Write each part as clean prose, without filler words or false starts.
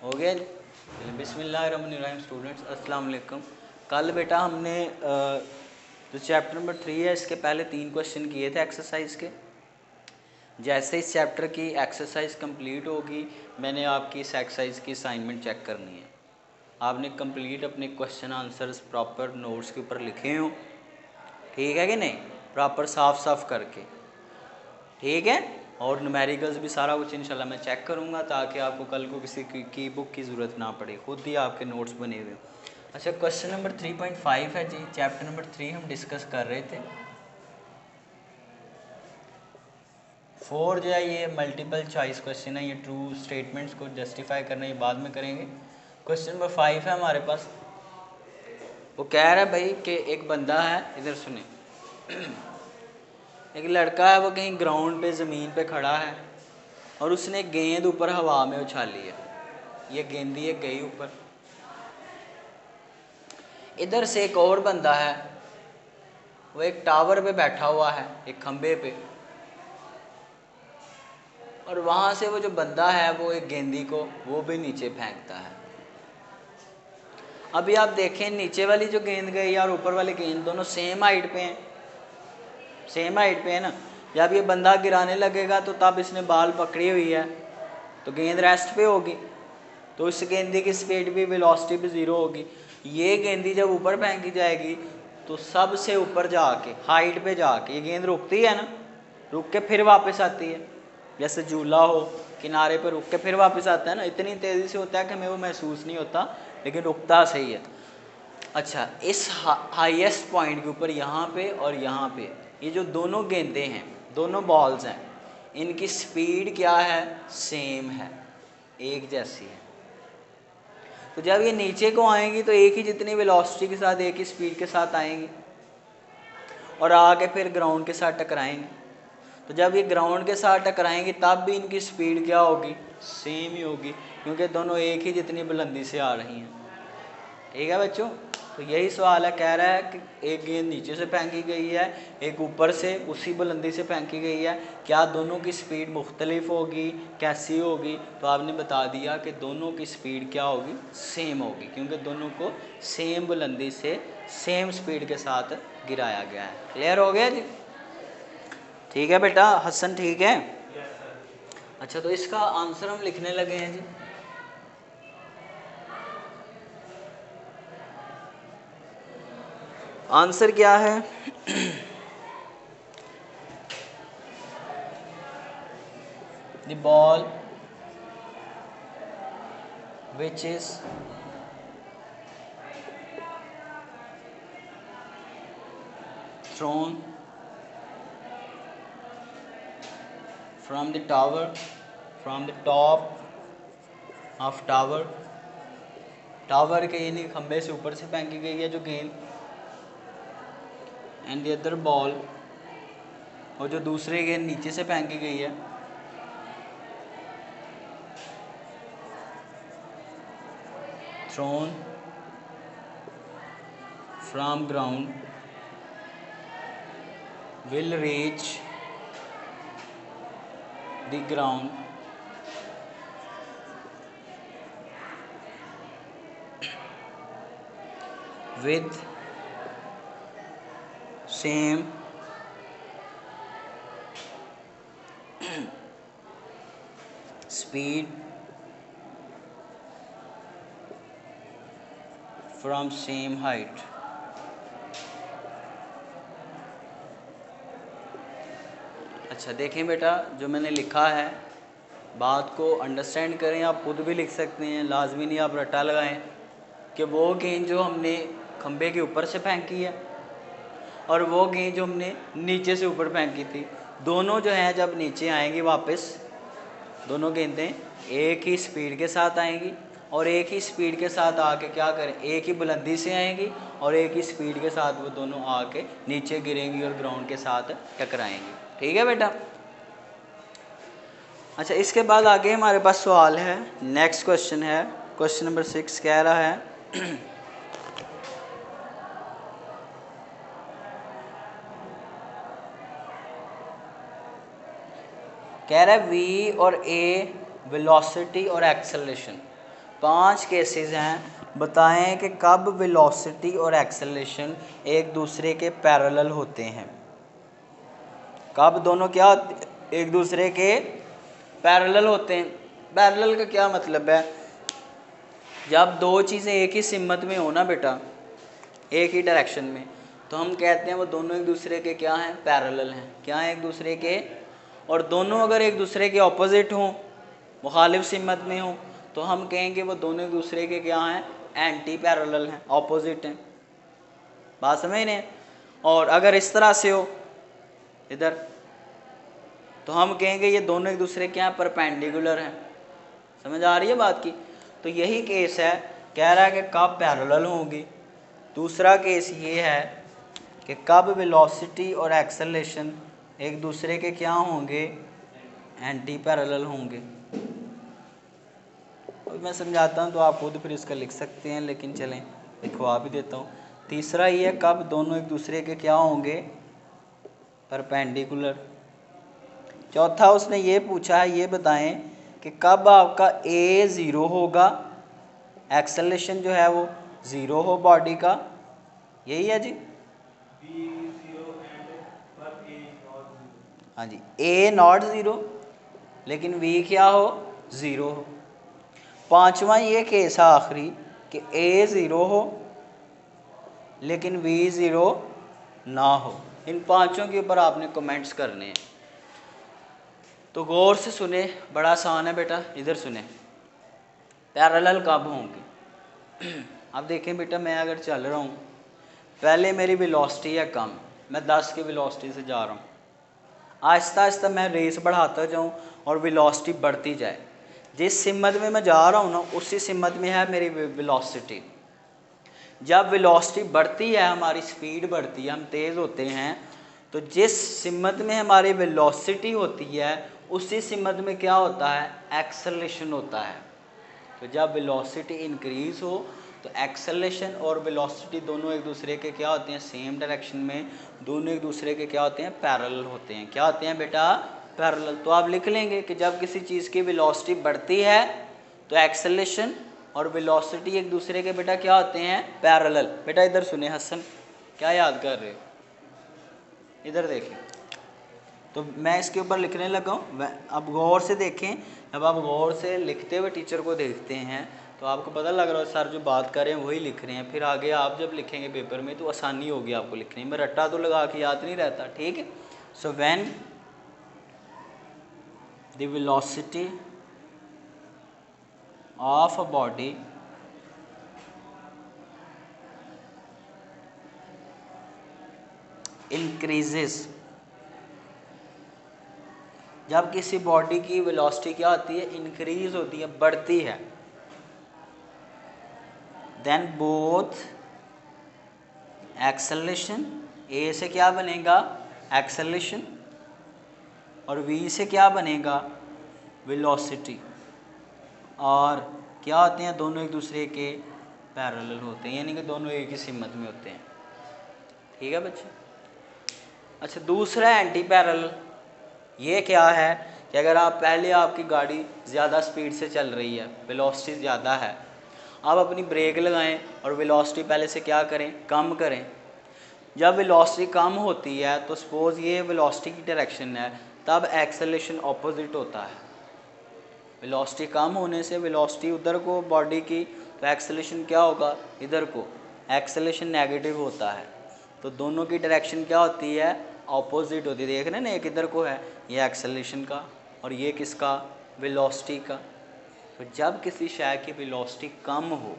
हो गया जी। बिस्मिल्लाहिर्रहमानिर्रहीम स्टूडेंट्स, अस्सलाम वालेकुम। कल बेटा हमने जो चैप्टर नंबर 3 है इसके पहले 3 क्वेश्चन किए थे एक्सरसाइज के। जैसे इस चैप्टर की एक्सरसाइज कंप्लीट होगी मैंने आपकी इस एक्सरसाइज की असाइनमेंट चेक करनी है। आपने कंप्लीट अपने क्वेश्चन आंसर्स प्रॉपर नोट्स के ऊपर लिखे हों, ठीक है कि नहीं, प्रॉपर साफ साफ करके, ठीक है। और न्यूमेरिकल्स भी सारा कुछ इंशाल्लाह मैं चेक करूँगा ताकि आपको कल को किसी की बुक की ज़रूरत ना पड़े, खुद ही आपके नोट्स बने हुए। अच्छा, क्वेश्चन नंबर 3.5 है जी, चैप्टर नंबर 3 हम डिस्कस कर रहे थे। 4 जो है ये मल्टीपल चॉइस क्वेश्चन है, ये ट्रू स्टेटमेंट्स को जस्टिफाई करना ये बाद में करेंगे। क्वेश्चन नंबर 5 है हमारे पास। वो कह रहा है भाई कि एक बंदा है, इधर सुने, एक लड़का है, वो कहीं ग्राउंड पे ज़मीन पे खड़ा है और उसने गेंद ऊपर हवा में उछाली है। ये गेंदी है गई ऊपर। इधर से एक और बंदा है, वो एक टावर पे बैठा हुआ है, एक खंबे पे, और वहाँ से वो जो बंदा है वो एक गेंदी को वो भी नीचे फेंकता है। अभी आप देखें नीचे वाली जो गेंद गई और ऊपर वाली गेंद दोनों सेम हाइट पे हैं, सेम हाइट पे है ना। जब ये बंदा गिराने लगेगा तो तब इसने बाल पकड़ी हुई है तो गेंद रेस्ट पे होगी, तो इस गेंदी की स्पीड भी वेलोसिटी भी ज़ीरो होगी। ये गेंदी जब ऊपर फेंकी जाएगी तो सबसे ऊपर जाके हाइट पे जाके ये गेंद रुकती है ना, रुक के फिर वापस आती है, जैसे झूला हो किनारे पर रुक के फिर वापस आता है ना। इतनी तेज़ी से होता है कि हमें वो महसूस नहीं होता, लेकिन रुकता सही है। अच्छा, इस हाईएस्ट पॉइंट के ऊपर यहाँ पे और यहाँ पे ये जो दोनों गेंदें हैं, दोनों बॉल्स हैं, इनकी स्पीड क्या है, सेम है, एक जैसी है। तो जब ये नीचे को आएंगी तो एक ही जितनी वेलोसिटी के साथ एक ही स्पीड के साथ आएंगी और आके फिर ग्राउंड के साथ टकराएंगी। तो जब ये ग्राउंड के साथ टकराएंगी तब भी इनकी स्पीड क्या होगी, सेम ही होगी, क्योंकि दोनों एक ही जितनी बुलंदी से आ रही हैं। ठीक है बच्चों, तो यही सवाल है। कह रहा है कि एक गेंद नीचे से फेंकी गई है, एक ऊपर से उसी बुलंदी से फेंकी गई है, क्या दोनों की स्पीड मुख्तलिफ होगी, कैसी होगी? तो आपने बता दिया कि दोनों की स्पीड क्या होगी, सेम होगी, क्योंकि दोनों को सेम बुलंदी से सेम स्पीड के साथ गिराया गया है। क्लियर हो गया जी? ठीक है बेटा हसन, ठीक है। अच्छा, तो इसका आंसर हम लिखने लगे हैं जी। आंसर क्या है? The ball which is thrown from the tower, from the top of tower, tower के यानी खंबे से ऊपर से फेंकी गई है जो गेंद, एंड द अदर बॉल, और जो दूसरी गेंद नीचे से फेंकी गई है, thrown from ground, will reach the ground with same speed from same height। अच्छा देखें बेटा, जो मैंने लिखा है बात को अंडरस्टैंड करें। आप खुद भी लिख सकते हैं, लाजमी नहीं आप रट्टा लगाएं कि वो गेंद जो हमने खंबे के ऊपर से फेंकी है और वो गेंद जो हमने नीचे से ऊपर फेंकी थी, दोनों जो हैं जब नीचे आएंगी वापस, दोनों गेंदें एक ही स्पीड के साथ आएंगी और एक ही स्पीड के साथ आके क्या करें, एक ही बुलंदी से आएंगी और एक ही स्पीड के साथ वो दोनों आके नीचे गिरेंगी और ग्राउंड के साथ टकराएंगी। ठीक है बेटा? अच्छा, इसके बाद आगे हमारे पास सवाल है, नेक्स्ट क्वेश्चन है, क्वेश्चन नंबर 6 कह रहा है कह रहा है वी और ए वेलोसिटी और एक्सेलरेशन 5 केसेस हैं, बताएं कि कब वेलोसिटी और एक्सेलरेशन एक दूसरे के पैरेलल होते हैं। कब दोनों क्या एक दूसरे के पैरेलल होते हैं। पैरेलल का क्या मतलब है, जब दो चीज़ें एक ही सिमत में हो ना बेटा, एक ही डायरेक्शन में, तो हम कहते हैं वो दोनों एक दूसरे के क्या हैं, पैरेलल हैं। क्या हैं, एक दूसरे के। और दोनों अगर एक दूसरे के ऑपोजिट हों, मुखालिफ सिमत में हों, तो हम कहेंगे वो दोनों एक दूसरे के क्या हैं, एंटी पैरेलल हैं, ऑपोजिट हैं। बात समझ रहे हैं। और अगर इस तरह से हो इधर, तो हम कहेंगे ये दोनों एक दूसरे के यहाँ परपेंडिकुलर हैं। समझ आ रही है बात की। तो यही केस है, कह रहा है कि कब पैरेलल होंगी। दूसरा केस ये है कि कब वेलोसिटी और एक्सेलरेशन एक दूसरे के क्या होंगे, एंटी पैरेलल होंगे। अब मैं समझाता हूँ तो आप खुद फिर इसका लिख सकते हैं, लेकिन चलें लिखवा भी देता हूँ। तीसरा ये है कब दोनों एक दूसरे के क्या होंगे, परपेंडिकुलर। चौथा उसने ये पूछा है, ये बताएं कि कब आपका ए ज़ीरो होगा, एक्सेलरेशन जो है वो ज़ीरो हो बॉडी का। यही है जी, हाँ जी, ए नॉट ज़ीरो लेकिन वी क्या हो, ज़ीरो हो। पांचवा ये केस है आखिरी कि ए ज़ीरो हो लेकिन वी ज़ीरो ना हो। इन पांचों के ऊपर आपने कमेंट्स करने हैं, तो गौर से सुने, बड़ा आसान है बेटा। इधर सुने, पैरेलल कब होंगे। अब देखें बेटा, मैं अगर चल रहा हूँ, पहले मेरी वेलोसिटी है कम, मैं 10 की वेलोसिटी से जा रहा हूँ, आहिस्ता आहिस्ता मैं रेस बढ़ाता जाऊँ और वेलोसिटी बढ़ती जाए। जिस सिमत में मैं जा रहा हूँ ना, उसी सिमत में है मेरी वेलोसिटी। जब वेलोसिटी बढ़ती है, हमारी स्पीड बढ़ती है, हम तेज़ होते हैं, तो जिस सिमत में हमारी वेलोसिटी होती है उसी सिमत में क्या होता है, एक्सेलरेशन होता है। तो जब वेलोसिटी इंक्रीज हो तो एक्सेलरेशन और वेलोसिटी दोनों एक दूसरे के क्या होते हैं, सेम डायरेक्शन में, दोनों एक दूसरे के क्या होते हैं, पैरेलल होते हैं। क्या होते हैं बेटा, पैरेलल। तो आप लिख लेंगे कि जब किसी चीज़ की वेलोसिटी बढ़ती है तो एक्सेलरेशन और वेलोसिटी एक दूसरे के बेटा क्या होते हैं, पैरेलल। बेटा इधर सुने हसन, क्या याद कर रहे हो, इधर देखें। तो मैं इसके ऊपर लिखने लगा हूँ, अब गौर से देखें। जब आप गौर से लिखते हुए टीचर को देखते हैं तो आपको पता लग रहा है सर जो बात कर रहे हैं वही लिख रहे हैं। फिर आगे आप जब लिखेंगे पेपर में तो आसानी होगी आपको लिखने में, रट्टा तो लगा के याद नहीं रहता, ठीक है। सो when the velocity of a body increases, जब किसी बॉडी की वेलोसिटी क्या होती है, इंक्रीज होती है, बढ़ती है, देन बोथ एक्सेलरेशन, ए से क्या बनेगा, एक्सेलरेशन, और वी से क्या बनेगा, वेलोसिटी, और क्या होते हैं, दोनों एक दूसरे के पैरेलल होते हैं, यानी कि दोनों एक ही सिमत में होते हैं। ठीक है बच्चे। अच्छा, दूसरा एंटी पैरेलल, ये क्या है कि अगर आप पहले आपकी गाड़ी ज़्यादा स्पीड से चल रही है, वेलोसिटी ज़्यादा है, आप अपनी ब्रेक लगाएं और वेलोसिटी पहले से क्या करें, कम करें। जब वेलोसिटी कम होती है तो सपोज़ ये वेलोसिटी की डायरेक्शन है, तब एक्सेलरेशन ऑपोजिट होता है। वेलोसिटी कम होने से वेलोसिटी उधर को बॉडी की, तो एक्सेलरेशन क्या होगा, इधर को, एक्सेलरेशन नेगेटिव होता है। तो दोनों की डायरेक्शन क्या होती है, ऑपोजिट होती है। देख रहे हैं ना, एक इधर को है, ये एक्सेलरेशन का, और ये किसका, वेलोसिटी का। तो जब किसी शय की वेलोसिटी कम हो,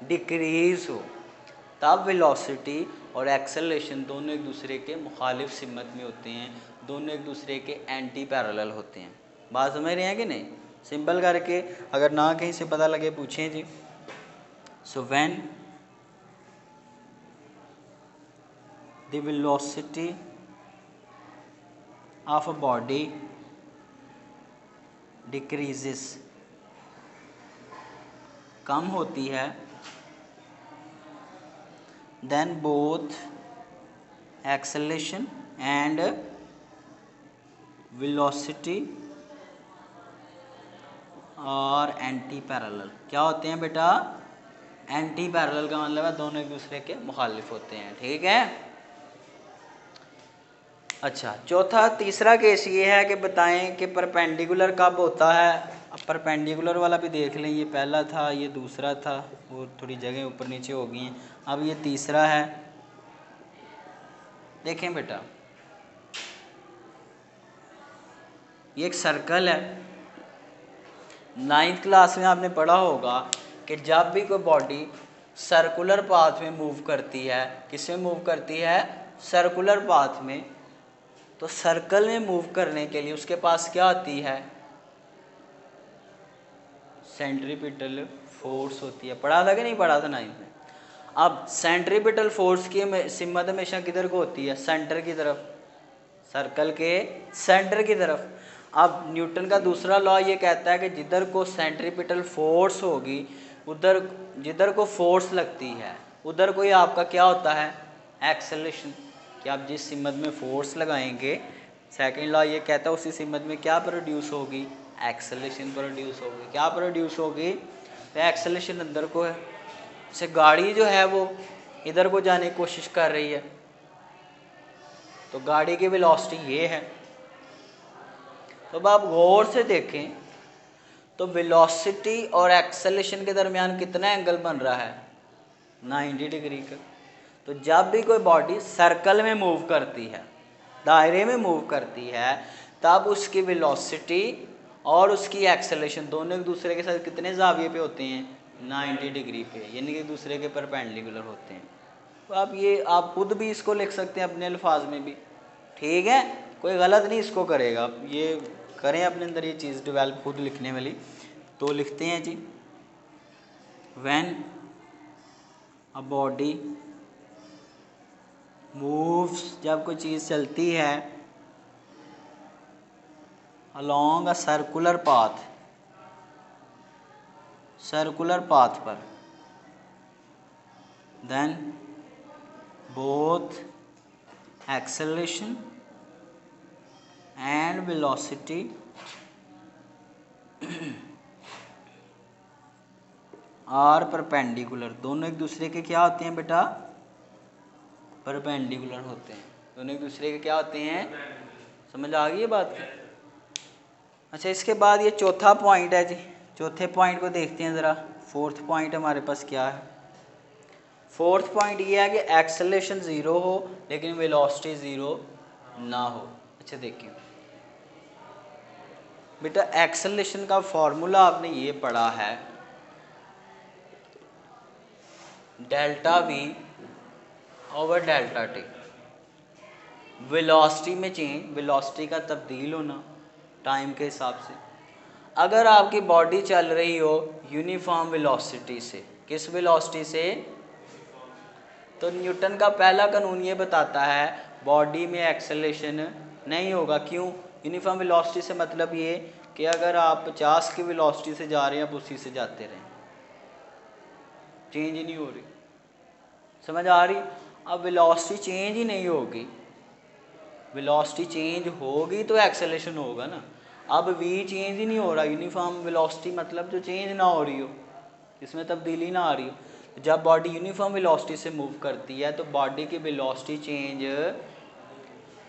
डिक्रीज हो, तब वेलोसिटी और एक्सेलरेशन दोनों एक दूसरे के मुखालिफ सिमत में होते हैं, दोनों एक दूसरे के एंटी पैरेलल होते हैं। बात समझ रहे हैं कि नहीं। सिंपल करके, अगर ना कहीं से पता लगे पूछें जी। So when the velocity of a body decreases, कम होती है, then both acceleration and velocity are anti parallel. क्या होते हैं बेटा? एंटी पैरेलल का मतलब है दोनों एक दूसरे के मुखालिफ होते हैं। ठीक है। अच्छा, चौथा तीसरा केस ये है कि बताएं कि परपेंडिकुलर कब होता है। अब परपेंडिकुलर वाला भी देख लें, ये पहला था, ये दूसरा था, वो थोड़ी जगह ऊपर नीचे हो गई हैं। अब ये तीसरा है। देखें बेटा, ये एक सर्कल है। 9th क्लास में आपने पढ़ा होगा कि जब भी कोई बॉडी सर्कुलर पाथ में मूव करती है, किस में मूव करती है? सर्कुलर पाथ में। तो सर्कल में मूव करने के लिए उसके पास क्या होती है? सेंट्रीपिटल फोर्स होती है। पढ़ा था कि नहीं पढ़ा था 9th में? अब सेंट्रीपिटल फोर्स की सिमत हमेशा किधर को होती है? सेंटर की तरफ, सर्कल के सेंटर की तरफ। अब न्यूटन का दूसरा लॉ ये कहता है कि जिधर को सेंट्रीपिटल फोर्स होगी, उधर जिधर को फोर्स लगती है उधर कोई आपका क्या होता है? एक्सेलरेशन। कि आप जिस सिमत में फोर्स लगाएंगे, सेकंड लॉ ये कहता है उसी सिमत में क्या प्रोड्यूस होगी? एक्सेलरेशन प्रोड्यूस होगी। क्या प्रोड्यूस होगी? तो एक्सेलरेशन अंदर को है। जैसे गाड़ी जो है वो इधर को जाने की कोशिश कर रही है, तो गाड़ी की वेलोसिटी ये है। तो अब आप गौर से देखें तो वेलोसिटी और एक्सेलरेशन के दरमियान कितना एंगल बन रहा है? 90 डिग्री का। तो जब भी कोई बॉडी सर्कल में मूव करती है, दायरे में मूव करती है, तब उसकी वेलोसिटी और उसकी एक्सेलरेशन दोनों एक दूसरे के साथ कितने ज़ाविये पे होते हैं? 90 डिग्री पे, यानी कि एक दूसरे के परपेंडिकुलर होते हैं। तो आप खुद भी इसको लिख सकते हैं अपने अल्फाज में भी। ठीक है, कोई गलत नहीं इसको करेगा। ये करें अपने अंदर ये चीज़ डेवलप खुद लिखने वाली। तो लिखते हैं जी, व्हेन अ बॉडी मूव्स, जब कोई चीज़ चलती है अलोंग अ सर्कुलर पाथ पर, then both acceleration and velocity are perpendicular. दोनों एक दूसरे के क्या होते हैं बेटा? परपेंडिकुलर होते हैं। दोनों एक दूसरे के क्या होते हैं? समझ आ गई ये बात की? अच्छा, इसके बाद ये चौथा पॉइंट है जी। चौथे पॉइंट को देखते हैं ज़रा। फोर्थ पॉइंट हमारे पास क्या है? फोर्थ पॉइंट ये है कि एक्सेलरेशन ज़ीरो हो लेकिन वेलोसिटी ज़ीरो ना हो। अच्छा देखिए बेटा, एक्सेलरेशन का फॉर्मूला आपने ये पढ़ा है, delta we over delta T. Velocity में चेंज, वेलोसिटी का तब्दील होना टाइम के हिसाब से। अगर आपकी बॉडी चल रही हो यूनिफॉर्म वेलोसिटी से, किस वेलोसिटी से? तो न्यूटन का पहला कानून ये बताता है बॉडी में एक्सेलरेशन नहीं होगा। क्यों? यूनिफॉर्म वेलोसिटी से मतलब ये कि अगर आप 50 की वेलोसिटी से जा रहे हैं, आप उसी से जाते रहें, चेंज ही नहीं हो रही। समझ आ रही? अब वेलोसिटी चेंज ही नहीं होगी, वेलोसिटी चेंज होगी तो एक्सेलरेशन होगा ना। अब वी चेंज ही नहीं हो रहा, यूनिफॉर्म वेलोसिटी मतलब जो चेंज ना हो रही हो, इसमें तब्दीली ना आ रही हो। जब बॉडी यूनिफॉर्म वेलोसिटी से मूव करती है तो बॉडी की वेलोसिटी चेंज,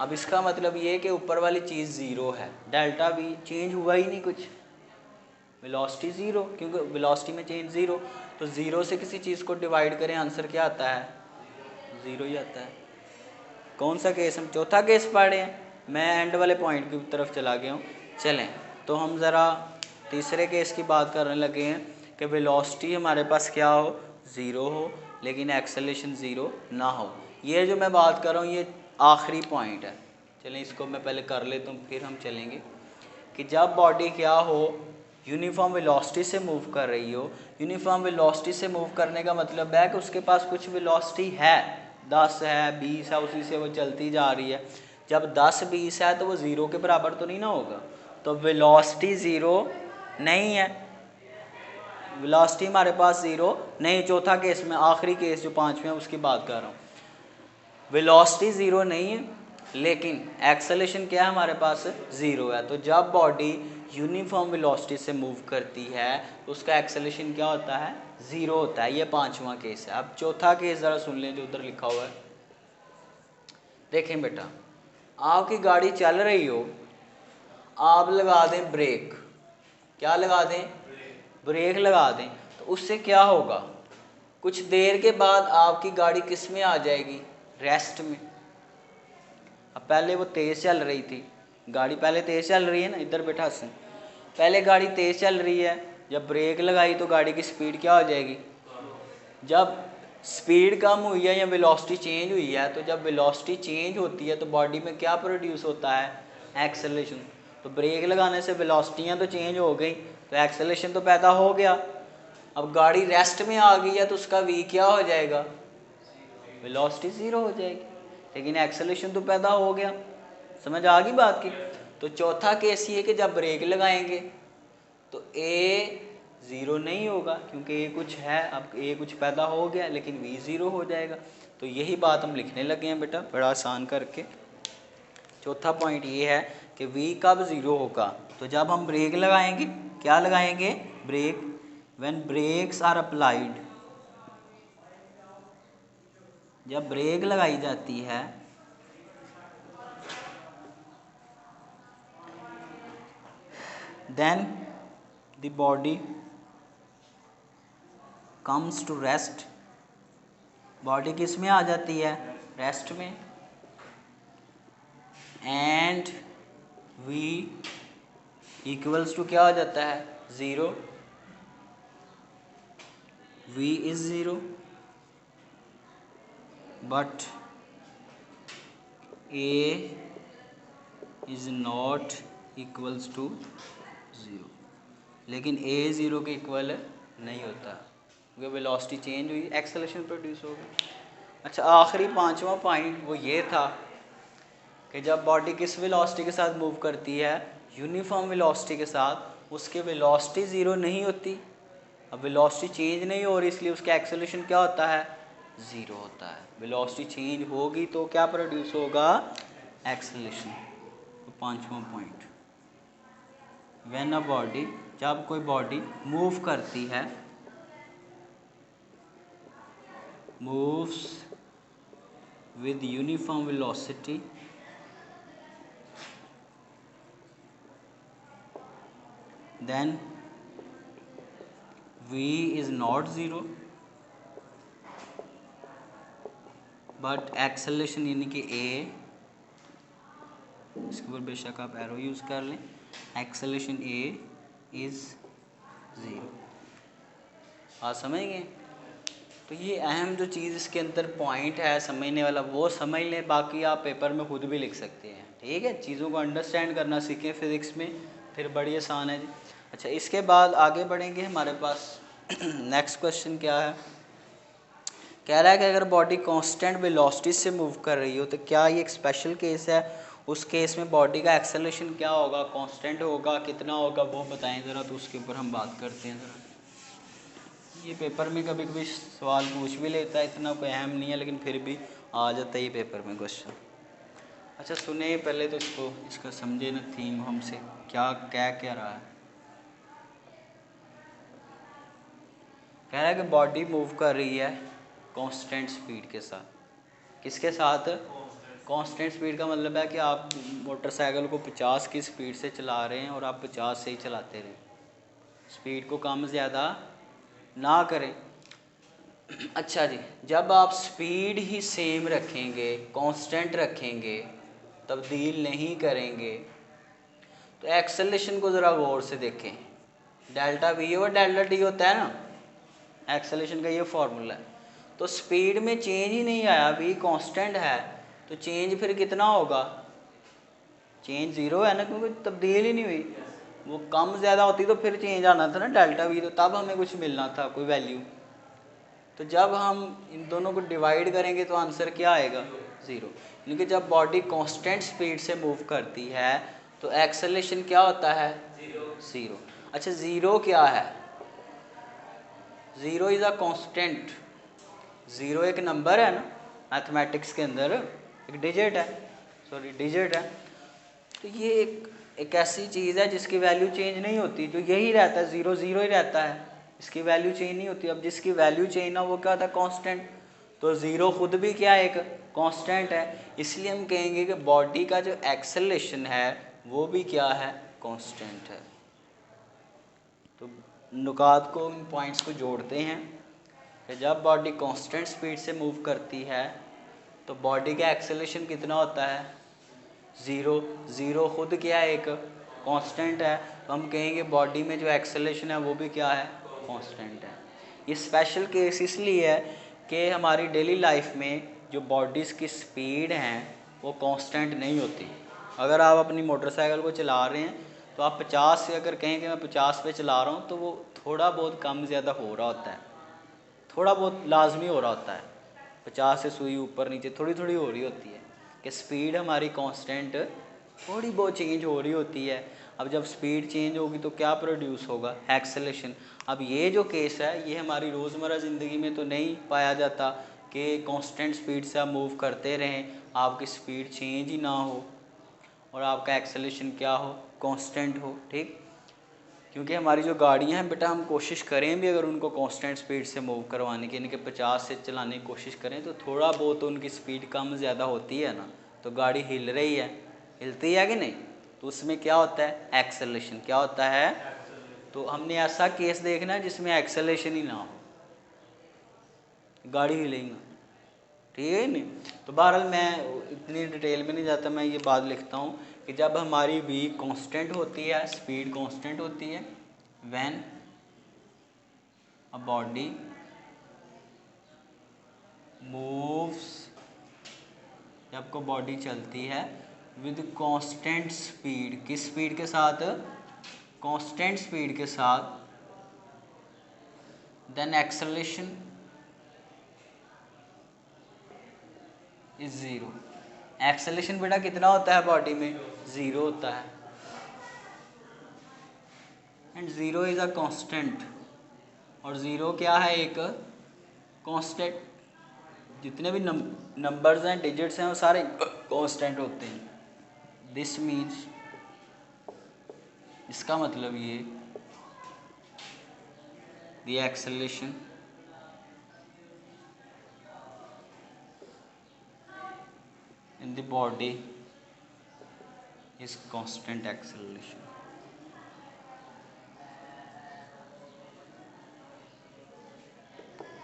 अब इसका मतलब ये कि ऊपर वाली चीज़ ज़ीरो है, डेल्टा वी चेंज हुआ ही नहीं कुछ, वेलोसिटी ज़ीरो, क्योंकि वेलोसिटी में चेंज ज़ीरो। तो ज़ीरो से किसी चीज़ को डिवाइड करें, आंसर क्या आता है? ज़ीरो ही आता है। कौन सा केस? हम चौथा केस पढ़ रहे हैं, मैं एंड वाले पॉइंट की तरफ चला गया हूँ। चलें तो हम ज़रा तीसरे केस की बात करने लगे हैं कि वेलोसिटी हमारे पास क्या हो? ज़ीरो हो, लेकिन एक्सेलरेशन ज़ीरो ना हो। ये जो मैं बात कर रहा हूँ ये आखिरी पॉइंट है। चलें इसको मैं पहले कर लेता हूँ, फिर हम चलेंगे कि जब बॉडी क्या हो, यूनिफॉर्म वेलोसिटी से मूव कर रही हो। यूनिफॉर्म वेलोसिटी से मूव करने का मतलब है कि उसके पास कुछ वेलोसिटी है, 10 है, 20 है, उसी से वो चलती जा रही है। जब 10-20 है तो वो ज़ीरो के बराबर तो नहीं ना होगा, तो वेलोसिटी ज़ीरो नहीं है, वेलोसिटी हमारे पास ज़ीरो नहीं। चौथा केस में, आखिरी केस जो 5वें है उसकी बात कर रहा हूँ, वेलोसिटी ज़ीरो नहीं है लेकिन एक्सेलरेशन क्या है हमारे पास? ज़ीरो है। तो जब बॉडी यूनिफॉर्म वेलोसिटी से मूव करती है तो उसका एक्सेलरेशन क्या होता है, ज़ीरो होता है। ये पांचवा केस है। अब चौथा केस ज़रा सुन लें जो उधर लिखा हुआ है। देखें बेटा, आपकी गाड़ी चल रही हो, आप लगा दें ब्रेक। क्या लगा दें, ब्रेक लगा दें, तो उससे क्या होगा, कुछ देर के बाद आपकी गाड़ी किस में आ जाएगी, रेस्ट में। अब पहले वो तेज़ चल रही थी, गाड़ी पहले तेज़ चल रही है ना, इधर बैठा हसन, पहले गाड़ी तेज़ चल रही है, जब ब्रेक लगाई तो गाड़ी की स्पीड क्या हो जाएगी, जब स्पीड कम हुई है या वेलोसिटी चेंज हुई है, तो जब वेलोसिटी चेंज होती है तो बॉडी में क्या प्रोड्यूस होता है, एक्सेलरेशन। तो ब्रेक लगाने से वेलोसिटियाँ तो चेंज हो गई, तो एक्सेलरेशन तो पैदा हो गया। अब गाड़ी रेस्ट में आ गई है तो उसका वी क्या हो जाएगा, वेलोसिटी ज़ीरो हो जाएगी, लेकिन एक्सेलरेशन तो पैदा हो गया। समझ आ गई बात की। तो चौथा केस ये कि जब ब्रेक लगाएंगे तो ए ज़ीरो नहीं होगा, क्योंकि ए कुछ है, अब ए कुछ पैदा हो गया, लेकिन वी ज़ीरो हो जाएगा। तो यही बात हम लिखने लगे हैं बेटा, बड़ा आसान करके। चौथा पॉइंट ये है कि वी कब ज़ीरो होगा, तो जब हम ब्रेक लगाएंगे। क्या लगाएंगे, brake. When brakes are applied, जब ब्रेक लगाई जाती है then the body comes to rest, body किस में आ जाती है, रेस्ट में। एंड वी इक्वल्स टू क्या हो जाता है, zero. V is zero but A is not equals to zero, लेकिन ए ज़ीरो के इक्वल नहीं होता, क्योंकि वेलोसिटी चेंज हुई, एक्सेलरेशन प्रोड्यूस होगा। अच्छा, आखिरी पांचवा पॉइंट वो ये था कि जब बॉडी किस वेलोसिटी के साथ मूव करती है, यूनिफॉर्म वेलोसिटी के साथ, उसके वेलोसिटी ज़ीरो नहीं होती। अब वेलोसिटी चेंज नहीं हो रही, इसलिए उसका एक्सेलरेशन क्या होता है, ज़ीरो होता है। वेलोसिटी चेंज होगी तो क्या प्रोड्यूस होगा, एक्सेलरेशन। तो पांचवा पॉइंट, व्हेन अ बॉडी, जब कोई बॉडी मूव करती है, moves with uniform velocity, then v is not zero but acceleration यानी कि a, इसके ऊपर बेशक आप एरो यूज़ कर लें, acceleration a is ज़ीरो। आप समझ गए। तो ये अहम जो चीज़ इसके अंदर पॉइंट है समझने वाला, वो समझ लें, बाकी आप पेपर में खुद भी लिख सकते हैं। ठीक है, चीज़ों को अंडरस्टैंड करना सीखें फिज़िक्स में, फिर बड़ी आसान है जी। अच्छा, इसके बाद आगे बढ़ेंगे, हमारे पास नेक्स्ट क्वेश्चन क्या है, कह रहा है कि अगर बॉडी कांस्टेंट वेलोसिटी से मूव कर रही हो तो क्या ये एक स्पेशल केस है, उस केस में बॉडी का एक्सेलरेशन क्या होगा, कांस्टेंट होगा, कितना होगा, वो बताएं ज़रा। तो उसके ऊपर हम बात करते हैं ज़रा। ये पेपर में कभी कभी सवाल पूछ भी लेता है, इतना कोई अहम नहीं है, लेकिन फिर भी आ जाता है ये पेपर में क्वेश्चन। अच्छा सुने पहले तो इसको, इसका समझे ना थीम हमसे क्या क्या रहा है। कह रहा है कि बॉडी मूव कर रही है कांस्टेंट स्पीड के साथ। किसके साथ, कांस्टेंट स्पीड का मतलब है कि आप मोटरसाइकिल को 50 की स्पीड से चला रहे हैं और आप 50 से ही चलाते रहें, स्पीड को कम ज़्यादा ना करें। अच्छा जी, जब आप स्पीड ही सेम रखेंगे, कांस्टेंट रखेंगे, तब्दील नहीं करेंगे, तो एक्सेलरेशन को ज़रा गौर से देखें। डेल्टा वी और डेल्टा टी होता है ना एक्सेलरेशन का, ये फार्मूला है। तो स्पीड में चेंज ही नहीं आया, वी कांस्टेंट है, तो चेंज फिर कितना होगा, चेंज ज़ीरो है ना, क्योंकि तब्दील ही नहीं हुई। वो कम ज़्यादा होती तो फिर चेंज आना था ना डेल्टा वी, तो तब हमें कुछ मिलना था, कोई वैल्यू। तो जब हम इन दोनों को डिवाइड करेंगे तो आंसर क्या आएगा, ज़ीरो। क्योंकि जब बॉडी कांस्टेंट स्पीड से मूव करती है तो एक्सेलरेशन क्या होता है, ज़ीरो। अच्छा, ज़ीरो क्या है, zero is a constant. Zero एक नंबर है ना, मैथमेटिक्स के अंदर एक डिजिट है, सॉरी डिजिट है। तो ये एक एक ऐसी चीज़ है जिसकी वैल्यू चेंज नहीं होती, जो यही रहता है, ज़ीरो ज़ीरो ही रहता है, इसकी वैल्यू चेंज नहीं होती। अब जिसकी वैल्यू चेंज ना वो क्या होता है, कांस्टेंट। तो ज़ीरो खुद भी क्या है, एक कांस्टेंट है। इसलिए हम कहेंगे कि बॉडी का जो एक्सेलरेशन है वो भी क्या है, कांस्टेंट है। तो नुकात को, इन पॉइंट्स को जोड़ते हैं कि जब बॉडी कांस्टेंट स्पीड से मूव करती है तो बॉडी का एक्सेलरेशन कितना होता है, ज़ीरो। ज़ीरो खुद क्या है, एक कांस्टेंट है। तो हम कहेंगे बॉडी में जो एक्सेलरेशन है वो भी क्या है, कांस्टेंट है। ये स्पेशल केस इसलिए है कि हमारी डेली लाइफ में जो बॉडीज़ की स्पीड हैं वो कांस्टेंट नहीं होती। अगर आप अपनी मोटरसाइकिल को चला रहे हैं तो आप 50 से अगर कहें कि मैं 50 पे चला रहा हूँ तो वो थोड़ा बहुत कम ज़्यादा हो रहा होता है, थोड़ा बहुत लाजमी हो रहा होता है। 50 से सुई ऊपर नीचे थोड़ी थोड़ी हो रही होती है कि स्पीड हमारी कांस्टेंट थोड़ी बहुत चेंज हो रही होती है। अब जब स्पीड चेंज होगी तो क्या प्रोड्यूस होगा, एक्सेलरेशन। अब ये जो केस है ये हमारी रोज़मर्रा ज़िंदगी में तो नहीं पाया जाता कि कांस्टेंट स्पीड से आप मूव करते रहें, आपकी स्पीड चेंज ही ना हो और आपका एक्सेलरेशन क्या हो, कांस्टेंट हो। ठीक, क्योंकि हमारी जो गाड़ियाँ हैं बेटा, हम कोशिश करें भी अगर उनको कांस्टेंट स्पीड से मूव करवाने की, यानी कि 50 से चलाने की कोशिश करें तो थोड़ा बहुत तो उनकी स्पीड कम ज़्यादा होती है ना, तो गाड़ी हिल रही है, हिलती है कि नहीं, तो उसमें क्या होता है, एक्सेलरेशन। क्या होता है, तो हमने ऐसा केस देखना है जिसमें एक्सेलरेशन ही ना हो, गाड़ी हिलेगी, ठीक है नहीं। तो बहरहाल मैं इतनी डिटेल में नहीं जाता, मैं ये बात लिखता हूँ कि जब हमारी वी कांस्टेंट होती है, स्पीड कांस्टेंट होती है, व्हेन अ बॉडी मूव्स, जब को बॉडी चलती है विद कांस्टेंट स्पीड, किस स्पीड के साथ, कांस्टेंट स्पीड के साथ, then acceleration is zero. Acceleration बेटा कितना होता है बॉडी में, ज़ीरो होता है, and zero is a constant. और ज़ीरो क्या है, एक कांस्टेंट। जितने भी नंबर्स हैं, डिजिट्स हैं, वो सारे कांस्टेंट होते हैं। दिस मीन्स, इसका मतलब ये, the acceleration in the body is constant acceleration।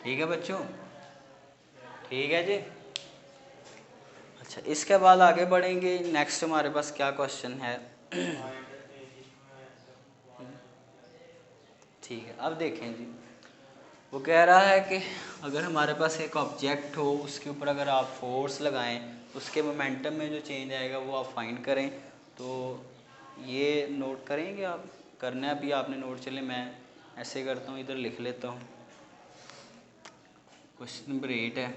ठीक है बच्चों, ठीक है जी। अच्छा, इसके बाद आगे बढ़ेंगे। नेक्स्ट हमारे पास क्या क्वेश्चन है, ठीक है। अब देखें जी, वो कह रहा है कि अगर हमारे पास एक ऑब्जेक्ट हो, उसके ऊपर अगर आप फोर्स लगाएं उसके मोमेंटम में जो चेंज आएगा वो आप फाइंड करें। तो ये नोट करेंगे आप, करना है अभी आपने नोट, चले मैं ऐसे करता हूँ, इधर लिख लेता हूँ। क्वेश्चन नंबर 8 है,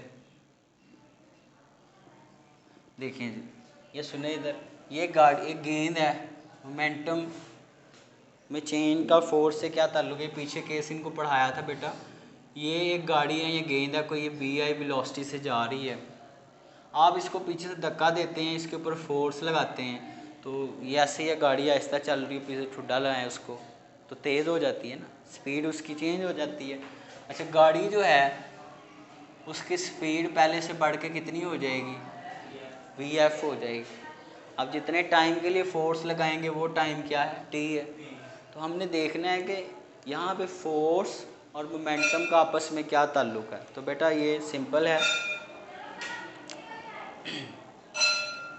देखिए जी, ये सुने इधर, ये गाड़ी, एक गेंद है, मोमेंटम में चेंज का फोर्स से क्या ताल्लुक है, पीछे केस इनको पढ़ाया था बेटा। ये एक गाड़ी है, ये गेंद है, कोई ये वी वेलोसिटी से जा रही है, आप इसको पीछे से धक्का देते हैं, इसके ऊपर फोर्स लगाते हैं, तो ये ऐसे ही गाड़ी आहिस्ता चल रही है, पीछे ठुड्डा लगाएं उसको तो तेज़ हो जाती है ना, स्पीड उसकी चेंज हो जाती है। अच्छा, गाड़ी जो है उसकी स्पीड पहले से बढ़ के कितनी हो जाएगी, VF हो जाएगी। अब जितने टाइम के लिए फोर्स लगाएंगे वो टाइम क्या है, T है। तो हमने देखना है कि यहाँ पे फोर्स और मोमेंटम का आपस में क्या ताल्लुक है। तो बेटा ये सिंपल है,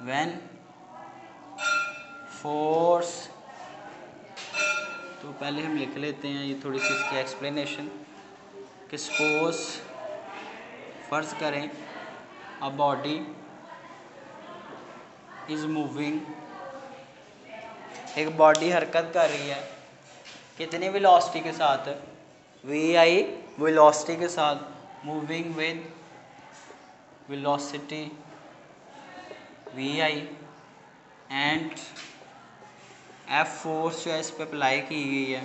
व्हेन फोर्स, तो पहले हम लिख लेते हैं ये थोड़ी सी इसकी एक्सप्लेनेशन कि सपोज फ़र्ज़ करें अ बॉडी इज़ मूविंग, एक बॉडी हरकत कर रही है, कितनी वेलोसिटी के साथ, VI वेलोसिटी के साथ, moving with velocity VI, and F force जो है इस पर अप्लाई की गई है,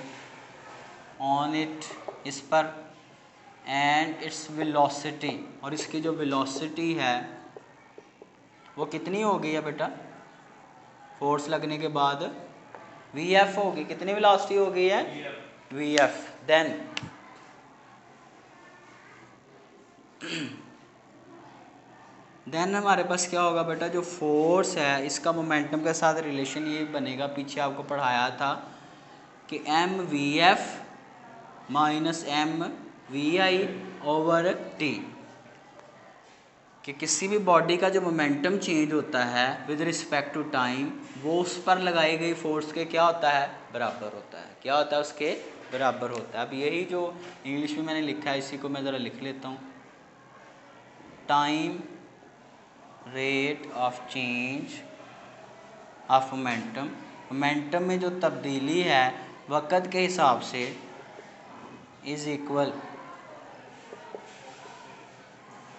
ऑन इट, इस पर, एंड इट्स वेलोसिटी, और इसकी जो वेलोसिटी है वो कितनी हो गई है बेटा, फोर्स लगने के बाद वी एफ होगी, कितनी वेलोसिटी हो गई है वी एफ। देन हमारे पास क्या होगा बेटा, जो फोर्स है इसका मोमेंटम के साथ रिलेशन ये बनेगा, पीछे आपको पढ़ाया था कि M V F minus M V I over T, कि किसी भी बॉडी का जो मोमेंटम चेंज होता है विद रिस्पेक्ट टू टाइम वो उस पर लगाई गई फोर्स के क्या होता है, बराबर होता है। क्या होता है, उसके बराबर होता है। अब यही जो इंग्लिश में मैंने लिखा है इसी को मैं ज़रा लिख लेता हूँ। Time rate of change of momentum, momentum में जो तब्दीली है वक़्त के हिसाब से is equal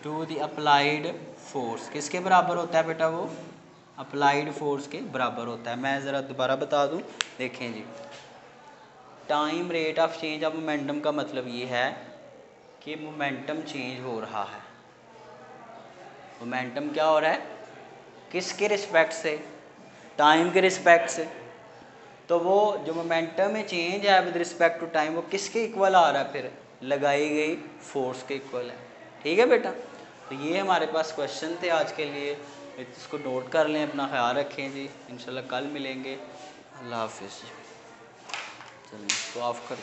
to the applied force. किसके बराबर होता है बेटा, वो अप्लाइड फोर्स के बराबर होता है। मैं ज़रा दोबारा बता दूं, देखें जी, time rate of change of momentum का मतलब ये है कि मोमेंटम चेंज हो रहा है। मोमेंटम क्या हो रहा है, किसके रिस्पेक्ट से, टाइम के रिस्पेक्ट से। तो वो जो मोमेंटम में चेंज है विद रिस्पेक्ट टू टाइम वो किसके इक्वल आ रहा है, फिर लगाई गई फोर्स के इक्वल है। ठीक है बेटा, तो ये हमारे पास क्वेश्चन थे आज के लिए, इसको नोट कर लें, अपना ख्याल रखें जी। इंशाल्लाह कल मिलेंगे। अल्लाह हाफिज़। चलिए तो ऑफ कर।